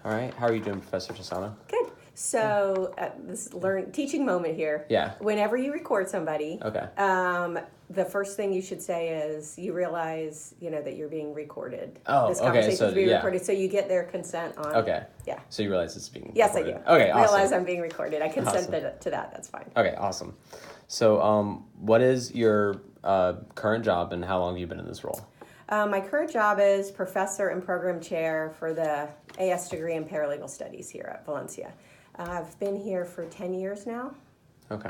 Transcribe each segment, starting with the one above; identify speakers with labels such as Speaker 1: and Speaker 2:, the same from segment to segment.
Speaker 1: All right. How are you doing, Professor Tuscano?
Speaker 2: Good. So this teaching moment here.
Speaker 1: Yeah.
Speaker 2: Whenever you record somebody,
Speaker 1: Okay.
Speaker 2: the first thing you should say is you realize, that you're being recorded.
Speaker 1: Oh,
Speaker 2: this
Speaker 1: okay,
Speaker 2: conversation
Speaker 1: so,
Speaker 2: is being
Speaker 1: yeah.
Speaker 2: recorded, so you get their consent on.
Speaker 1: Okay.
Speaker 2: Yeah.
Speaker 1: So you realize it's being
Speaker 2: Yes,
Speaker 1: recorded.
Speaker 2: I do.
Speaker 1: Okay,
Speaker 2: I realize
Speaker 1: awesome.
Speaker 2: I'm being recorded. I consent
Speaker 1: Awesome.
Speaker 2: to that. That's fine.
Speaker 1: Okay, awesome. So, what is your current job, and how long have you been in this role?
Speaker 2: My current job is professor and program chair for the AS degree in paralegal studies here at Valencia. I've been here for 10 years now.
Speaker 1: Okay.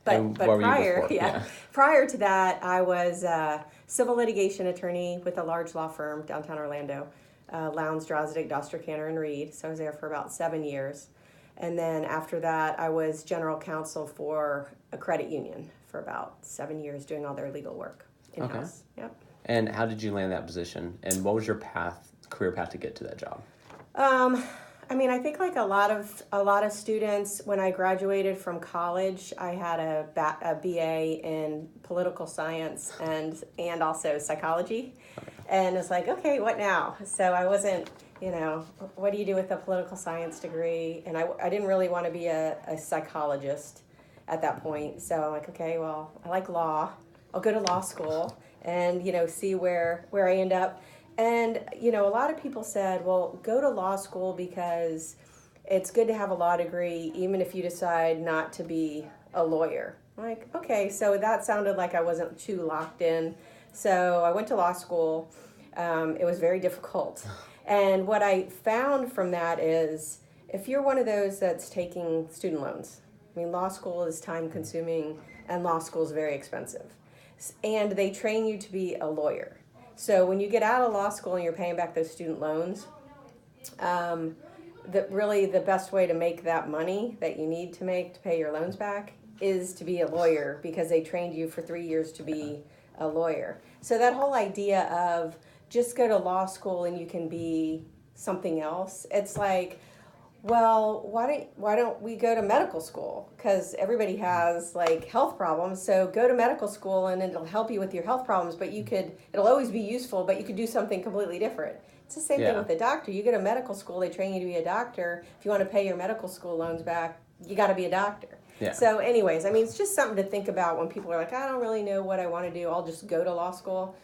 Speaker 2: But
Speaker 1: what were you
Speaker 2: prior,
Speaker 1: before? Yeah.
Speaker 2: prior to that, I was a civil litigation attorney with a large law firm downtown Orlando, Lowndes, Drozdek, Doster, Cantor, and Reed. So I was there for about 7 years. And then after that, I was general counsel for a credit union for about 7 years, doing all their legal work in-house.
Speaker 1: Okay.
Speaker 2: Yep.
Speaker 1: And how did you land that position? And what was your career path to get to that job?
Speaker 2: I think like a lot of students, when I graduated from college, I had a BA in political science and also psychology.
Speaker 1: Okay.
Speaker 2: And it's like, okay, what now? So I wasn't, what do you do with a political science degree? And I didn't really want to be a psychologist at that point. So I'm like, okay, well, I like law. I'll go to law school and, see where I end up. And, a lot of people said, well, go to law school because it's good to have a law degree, even if you decide not to be a lawyer. I'm like, okay, so that sounded like I wasn't too locked in. So I went to law school. It was very difficult. And what I found from that is if you're one of those that's taking student loans, law school is time consuming and law school is very expensive. And they train you to be a lawyer. So when you get out of law school and you're paying back those student loans, the best way to make that money that you need to make to pay your loans back is to be a lawyer, because they trained you for 3 years to be a lawyer. So that whole idea of just go to law school and you can be something else, it's like, well, why don't we go to medical school? Because everybody has like health problems. So go to medical school and it'll help you with your health problems. But it'll always be useful. But you could do something completely different. It's the same thing with a doctor. You go to medical school, they train you to be a doctor. If you want to pay your medical school loans back, you got to be a doctor.
Speaker 1: Yeah.
Speaker 2: So, anyways, it's just something to think about when people are like, I don't really know what I want to do. I'll just go to law school.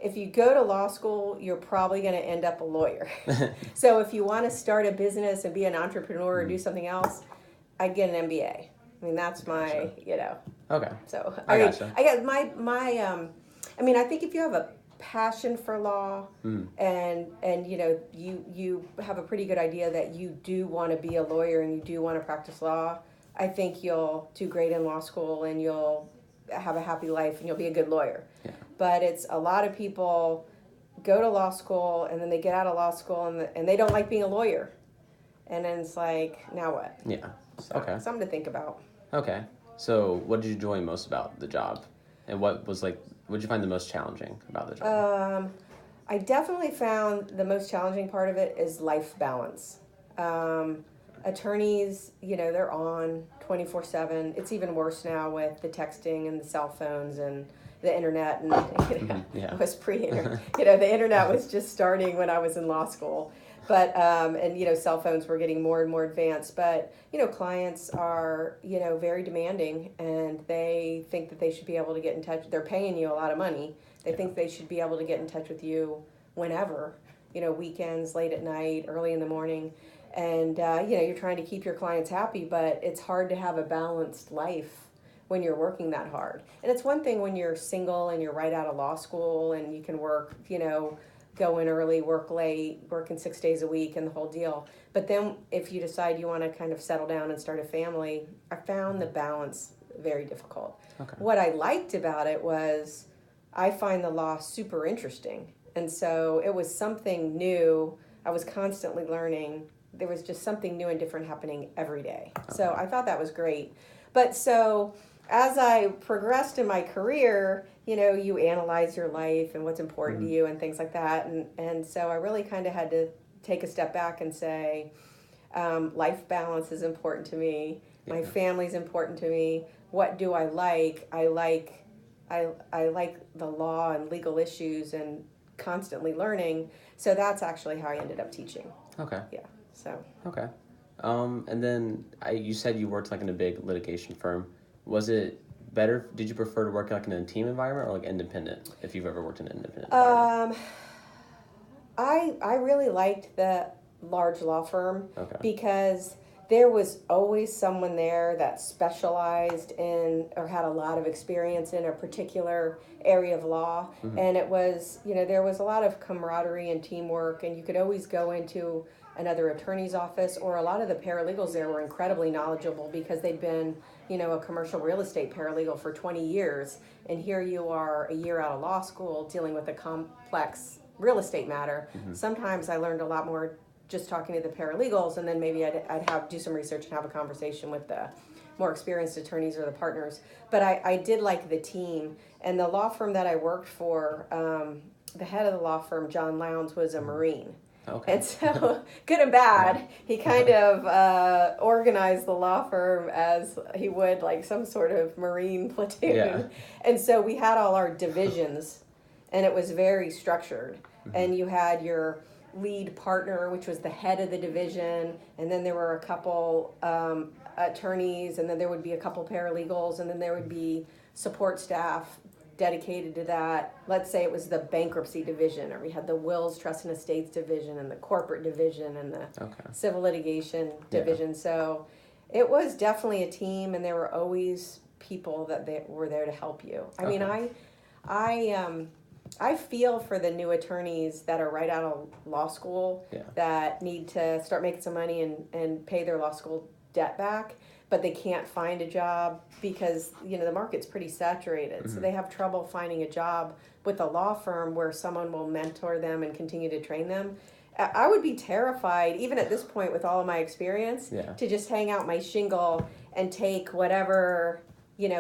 Speaker 2: If you go to law school, you're probably going to end up a lawyer. So if you want to start a business and be an entrepreneur or do something else, I'd get an MBA. That's my,
Speaker 1: Okay.
Speaker 2: So
Speaker 1: I gotcha.
Speaker 2: I got I think if you have a passion for law and you have a pretty good idea that you do want to be a lawyer and you do want to practice law, I think you'll do great in law school and you'll have a happy life and you'll be a good lawyer.
Speaker 1: Yeah.
Speaker 2: But it's a lot of people go to law school and then they get out of law school and they don't like being a lawyer. And then it's like, now what?
Speaker 1: Yeah.
Speaker 2: So,
Speaker 1: okay.
Speaker 2: Something to think about.
Speaker 1: Okay. So what did you enjoy most about the job? And what did you find the most challenging about the job?
Speaker 2: I definitely found the most challenging part of it is life balance. Attorneys, they're on 24/7. It's even worse now with the texting and the cell phones and the internet. And it was pre-internet. The internet was just starting when I was in law school. But cell phones were getting more and more advanced. But clients are very demanding, and they think that they should be able to get in touch. They're paying you a lot of money. They think they should be able to get in touch with you whenever. Weekends, late at night, early in the morning. And, you're trying to keep your clients happy, but it's hard to have a balanced life when you're working that hard. And it's one thing when you're single and you're right out of law school and you can work, go in early, work late, working 6 days a week and the whole deal. But then if you decide you want to kind of settle down and start a family, I found the balance very difficult.
Speaker 1: Okay.
Speaker 2: What I liked about it was I find the law super interesting. And so it was something new. I was constantly learning. There was just something new and different happening every day. Okay. So I thought that was great. But so as I progressed in my career, you analyze your life and what's important to you and things like that. And so I really kind of had to take a step back and say, life balance is important to me. My family's important to me. What do I like? I like the law and legal issues and constantly learning. So that's actually how I ended up teaching.
Speaker 1: Okay.
Speaker 2: Yeah. So.
Speaker 1: Okay. And then you said you worked like in a big litigation firm. Was it better? Did you prefer to work like in a team environment or like independent? If you've ever worked in an independent environment.
Speaker 2: I really liked the large law firm
Speaker 1: Okay.
Speaker 2: because there was always someone there that specialized in or had a lot of experience in a particular area of law.
Speaker 1: Mm-hmm.
Speaker 2: And it was, there was a lot of camaraderie and teamwork, and you could always go into another attorney's office, or a lot of the paralegals there were incredibly knowledgeable because they'd been, a commercial real estate paralegal for 20 years. And here you are a year out of law school dealing with a complex real estate matter.
Speaker 1: Mm-hmm.
Speaker 2: Sometimes I learned a lot more just talking to the paralegals, and then maybe I'd do some research and have a conversation with the more experienced attorneys or the partners. But I did like the team. And the law firm that I worked for, the head of the law firm, John Lowndes, was a Marine.
Speaker 1: Okay.
Speaker 2: And so, good and bad, he kind of organized the law firm as he would like some sort of Marine platoon.
Speaker 1: Yeah.
Speaker 2: And so we had all our divisions, and it was very structured. Mm-hmm. And you had your lead partner, which was the head of the division, and then there were a couple attorneys, and then there would be a couple paralegals, and then there would be support staff dedicated to that. Let's say it was the bankruptcy division, or we had the wills, trust and estates division, and the corporate division, and the civil litigation division. Yeah. So it was definitely a team, and there were always people that were there to help you. I mean, I feel for the new attorneys that are right out of law school that need to start making some money and pay their law school debt back, but they can't find a job because, the market's pretty saturated. Mm-hmm. So they have trouble finding a job with a law firm where someone will mentor them and continue to train them. I would be terrified, even at this point with all of my experience, to just hang out my shingle and take whatever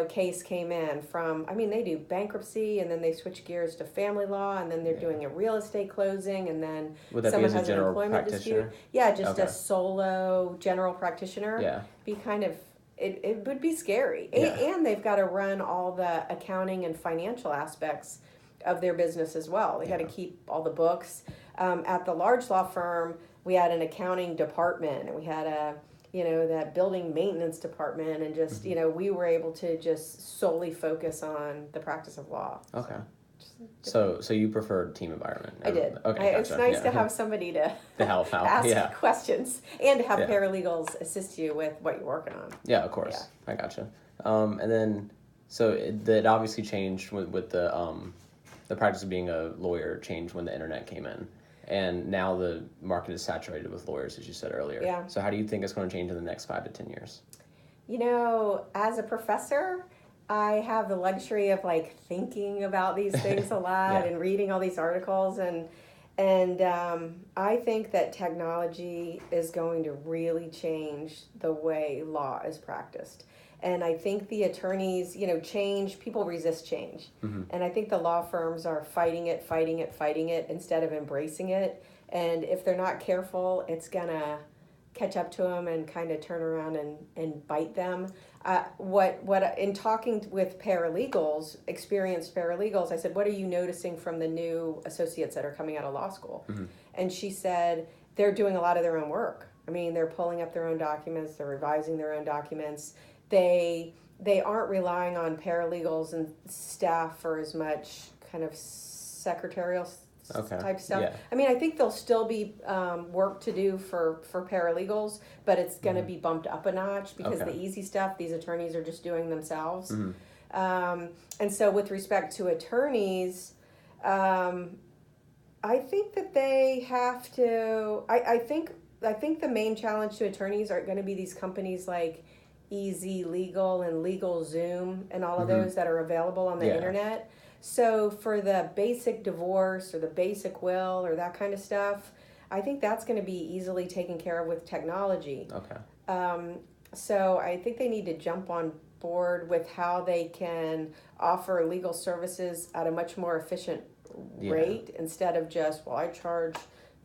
Speaker 2: case came in from. They do bankruptcy, and then they switch gears to family law, and then they're doing a real estate closing, and then someone has an employment dispute. Yeah, just a solo general practitioner. Yeah, be kind of it would be scary. Yeah. And they've got to run all the accounting and financial aspects of their business as well. They got to keep all the books. At the large law firm, we had an accounting department, and we had that building maintenance department, and just, we were able to just solely focus on the practice of law.
Speaker 1: Okay. So you prefer team environment?
Speaker 2: I did.
Speaker 1: Okay, gotcha.
Speaker 2: It's nice to have somebody to help ask questions, and to have paralegals assist you with what you're working on.
Speaker 1: Yeah, of course. Yeah. I gotcha. And then, so it obviously changed with the practice of being a lawyer changed when the internet came in. And now the market is saturated with lawyers, as you said earlier. Yeah. So how do you think it's going to change in the next 5 to 10 years?
Speaker 2: As a professor, I have the luxury of thinking about these things a lot and reading all these articles, and I think that technology is going to really change the way law is practiced. And I think the attorneys, change, people resist change. Mm-hmm. And I think the law firms are fighting it instead of embracing it. And if they're not careful, it's going to catch up to them and kind of turn around and bite them. In talking with paralegals, experienced paralegals, I said, what are you noticing from the new associates that are coming out of law school? Mm-hmm. And she said, they're doing a lot of their own work. They're pulling up their own documents, they're revising their own documents. They aren't relying on paralegals and staff for as much kind of secretarial type stuff. Yeah. I think there'll still be work to do for paralegals, but it's going to be bumped up a notch because the easy stuff these attorneys are just doing themselves. Mm-hmm. And so with respect to attorneys, I think that they have to. I think the main challenge to attorneys are going to be these companies like Easy Legal and LegalZoom and all of those that are available on the internet. So for the basic divorce or the basic will or that kind of stuff, I think that's going to be easily taken care of with technology. Okay. So I think they need to jump on board with how they can offer legal services at a much more efficient rate instead of just, I charge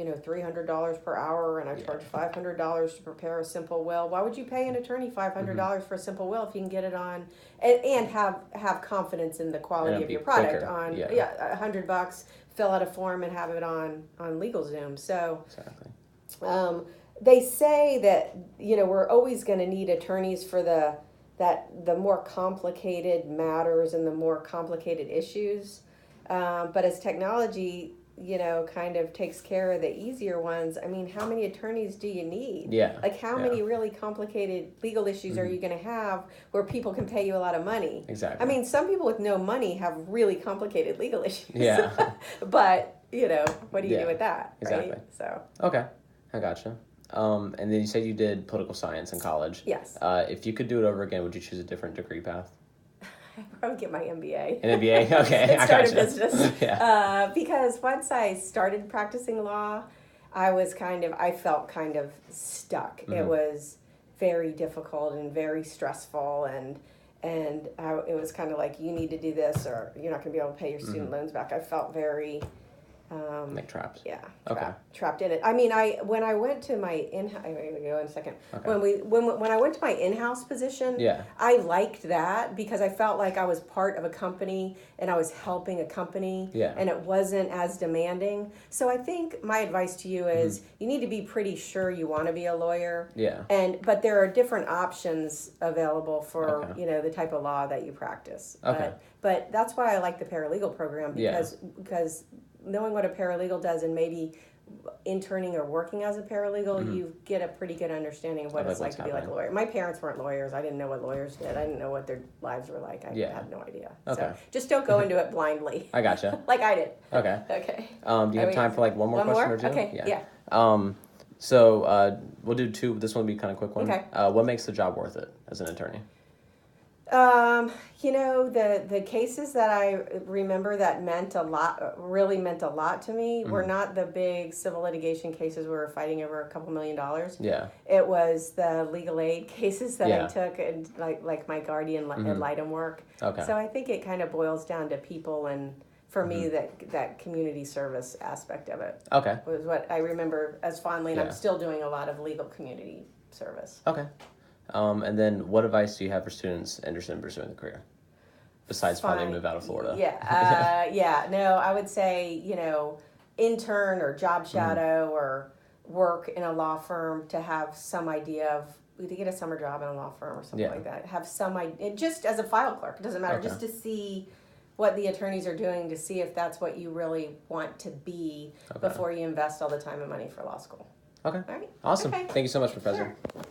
Speaker 2: $300 per hour, and I charge $500 to prepare a simple will. Why would you pay an attorney $500 for a simple will if you can get it on and have confidence in the quality of your product on $100, fill out a form and have it on LegalZoom. So exactly. they say that, we're always going to need attorneys for the more complicated matters and the more complicated issues. But as technology, kind of takes care of the easier ones, I mean, how many attorneys do you need?
Speaker 1: Yeah.
Speaker 2: Like, how many really complicated legal issues are you going to have where people can pay you a lot of money?
Speaker 1: Exactly.
Speaker 2: I mean, some people with no money have really complicated legal issues.
Speaker 1: Yeah.
Speaker 2: But, what do you do with that?
Speaker 1: Exactly.
Speaker 2: Right? So.
Speaker 1: Okay. I gotcha. And then you said you did political science in college.
Speaker 2: Yes.
Speaker 1: If you could do it over again, would you choose a different degree path?
Speaker 2: I'd probably get my MBA.
Speaker 1: An MBA? Okay.
Speaker 2: And start a business.
Speaker 1: Yeah.
Speaker 2: Because once I started practicing law, I felt kind of stuck. It was very difficult and very stressful, and it was kind of like, you need to do this or you're not going to be able to pay your student loans back. I felt very...
Speaker 1: like trapped.
Speaker 2: Yeah.
Speaker 1: Okay.
Speaker 2: Trapped in it. I mean, when I went to my I'm going to go in a second.
Speaker 1: Okay.
Speaker 2: When I went to my in-house position, I liked that because I felt like I was part of a company and I was helping a company, and it wasn't as demanding. So I think my advice to you is you need to be pretty sure you want to be a lawyer.
Speaker 1: Yeah.
Speaker 2: But there are different options available for the type of law that you practice.
Speaker 1: Okay.
Speaker 2: But that's why I like the paralegal program because knowing what a paralegal does and maybe interning or working as a paralegal, you get a pretty good understanding of what it's like to be like a lawyer. My parents weren't lawyers. I didn't know what lawyers did. I didn't know what their lives were like. I had no idea.
Speaker 1: Okay.
Speaker 2: So just don't go into it blindly.
Speaker 1: I gotcha.
Speaker 2: Like I did.
Speaker 1: Okay.
Speaker 2: Okay.
Speaker 1: Do you have time for like one more question or two?
Speaker 2: Okay. Yeah.
Speaker 1: So we'll do two. This one will be kind of quick one.
Speaker 2: Okay.
Speaker 1: What makes the job worth it as an attorney?
Speaker 2: The cases that I remember that really meant a lot to me were not the big civil litigation cases where we're fighting over $2 million.
Speaker 1: Yeah.
Speaker 2: It was the legal aid cases that I
Speaker 1: Yeah.
Speaker 2: took and like my guardian ad litem work.
Speaker 1: Okay.
Speaker 2: So I think it kind of boils down to people and for me that community service aspect of it.
Speaker 1: Okay.
Speaker 2: Was what I remember as fondly, and I'm still doing a lot of legal community service.
Speaker 1: Okay. And then what advice do you have for students interested in pursuing the career? Besides probably move out of Florida.
Speaker 2: Yeah. No, I would say, intern or job shadow or work in a law firm to have some idea of, to get a summer job in a law firm or something like that. Have some idea, just as a file clerk, it doesn't matter, just to see what the attorneys are doing, to see if that's what you really want to be before you invest all the time and money for law school.
Speaker 1: Okay.
Speaker 2: All right.
Speaker 1: Awesome.
Speaker 2: Okay.
Speaker 1: Thank you so much, Professor.
Speaker 2: Sure.